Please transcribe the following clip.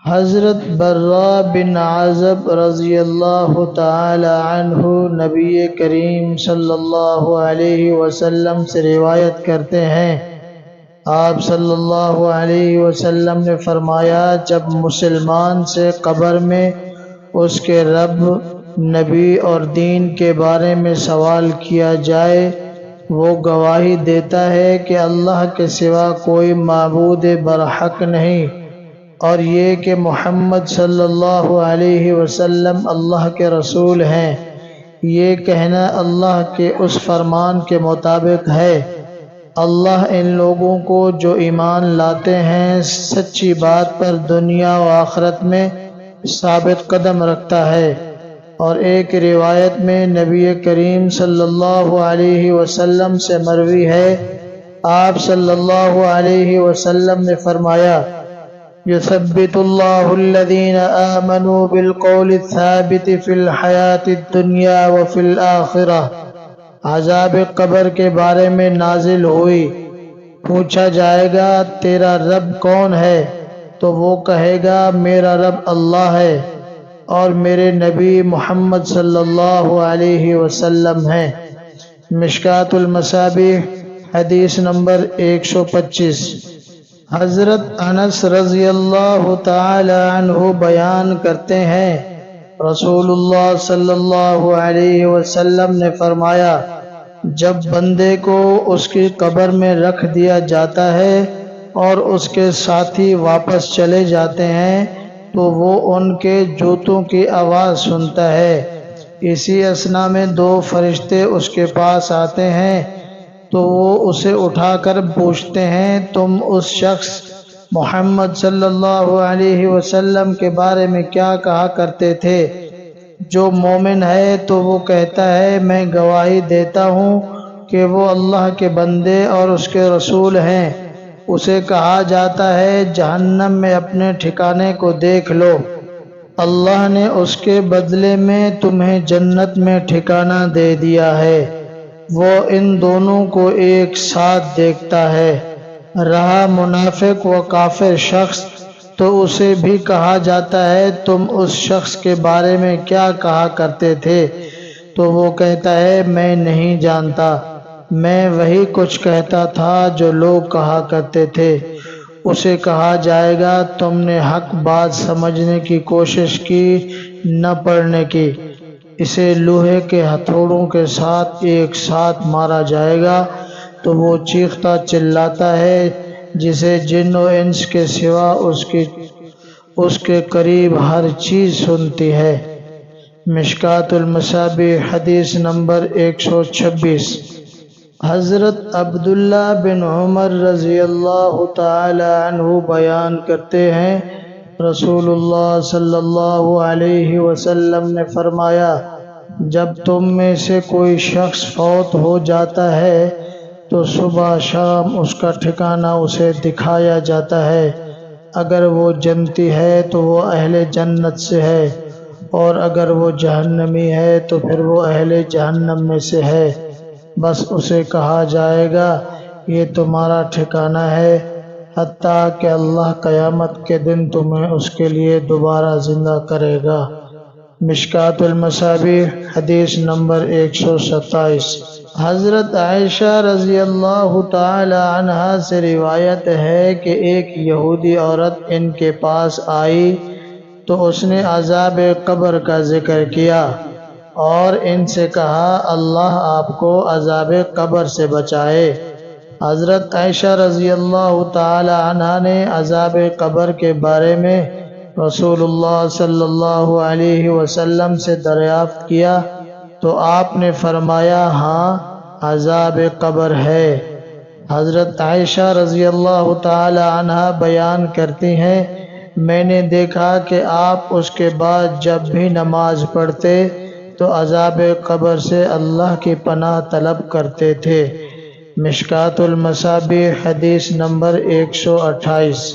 حضرت براء بن عازب رضی اللہ تعالی عنہ نبی کریم صلی اللہ علیہ وسلم سے روایت کرتے ہیں، آپ صلی اللہ علیہ وسلم نے فرمایا، جب مسلمان سے قبر میں اس کے رب، نبی اور دین کے بارے میں سوال کیا جائے، وہ گواہی دیتا ہے کہ اللہ کے سوا کوئی معبود برحق نہیں، اور یہ کہ محمد صلی اللہ علیہ وسلم اللہ کے رسول ہیں۔ یہ کہنا اللہ کے اس فرمان کے مطابق ہے۔ اللہ ان لوگوں کو جو ایمان لاتے ہیں سچی بات پر دنیا و آخرت میں ثابت قدم رکھتا ہے۔ اور ایک روایت میں نبی کریم صلی اللہ علیہ وسلم سے مروی ہے، آپ صلی اللہ علیہ وسلم نے فرمایا، یثبت اللہ الذین آمنوا بالقول الثابت فی الحیاۃ الدنیا وفی الآخرہ۔ عذاب قبر کے بارے میں نازل ہوئی۔ پوچھا جائے گا، تیرا رب کون ہے؟ تو وہ کہے گا، میرا رب اللہ ہے اور میرے نبی محمد صلی اللہ علیہ وسلم ہیں۔ مشکوٰۃ المصابیح حدیث نمبر 125۔ حضرت انس رضی اللہ تعالی عنہ بیان کرتے ہیں، رسول اللہ صلی اللہ علیہ وسلم نے فرمایا، جب بندے کو اس کی قبر میں رکھ دیا جاتا ہے اور اس کے ساتھی واپس چلے جاتے ہیں تو وہ ان کے جوتوں کی آواز سنتا ہے۔ اسی اثنا میں دو فرشتے اس کے پاس آتے ہیں تو وہ اسے اٹھا کر پوچھتے ہیں، تم اس شخص محمد صلی اللہ علیہ وسلم کے بارے میں کیا کہا کرتے تھے؟ جو مومن ہے تو وہ کہتا ہے، میں گواہی دیتا ہوں کہ وہ اللہ کے بندے اور اس کے رسول ہیں۔ اسے کہا جاتا ہے، جہنم میں اپنے ٹھکانے کو دیکھ لو، اللہ نے اس کے بدلے میں تمہیں جنت میں ٹھکانہ دے دیا ہے۔ وہ ان دونوں کو ایک ساتھ دیکھتا ہے۔ رہا منافق و کافر شخص تو اسے بھی کہا جاتا ہے، تم اس شخص کے بارے میں کیا کہا کرتے تھے؟ تو وہ کہتا ہے، میں نہیں جانتا، میں وہی کچھ کہتا تھا جو لوگ کہا کرتے تھے۔ اسے کہا جائے گا، تم نے حق بات سمجھنے کی کوشش کی، نہ پڑھنے کی۔ اسے لوہے کے ہتھوڑوں کے ساتھ ایک ساتھ مارا جائے گا تو وہ چیختا چلاتا ہے، جسے جن و انس کے سوا اس کے قریب ہر چیز سنتی ہے۔ مشکوٰۃ المصابیح حدیث نمبر 126۔ حضرت عبداللہ بن عمر رضی اللہ تعالی عنہ بیان کرتے ہیں، رسول اللہ صلی اللہ علیہ وسلم نے فرمایا، جب تم میں سے کوئی شخص فوت ہو جاتا ہے تو صبح شام اس کا ٹھکانہ اسے دکھایا جاتا ہے۔ اگر وہ جنتی ہے تو وہ اہل جنت سے ہے، اور اگر وہ جہنمی ہے تو پھر وہ اہل جہنم میں سے ہے۔ بس اسے کہا جائے گا، یہ تمہارا ٹھکانہ ہے، حتیٰ کہ اللہ قیامت کے دن تمہیں اس کے لیے دوبارہ زندہ کرے گا۔ مشکوٰۃ المصابیح حدیث نمبر 127۔ حضرت عائشہ رضی اللہ تعالی عنہا سے روایت ہے کہ ایک یہودی عورت ان کے پاس آئی تو اس نے عذاب قبر کا ذکر کیا اور ان سے کہا، اللہ آپ کو عذاب قبر سے بچائے۔ حضرت عائشہ رضی اللہ تعالی عنہا نے عذاب قبر کے بارے میں رسول اللہ صلی اللہ علیہ وسلم سے دریافت کیا تو آپ نے فرمایا، ہاں عذاب قبر ہے۔ حضرت عائشہ رضی اللہ تعالی عنہا بیان کرتی ہیں، میں نے دیکھا کہ آپ اس کے بعد جب بھی نماز پڑھتے تو عذاب قبر سے اللہ کی پناہ طلب کرتے تھے۔ مشکوٰۃ المصابیح حدیث نمبر 128۔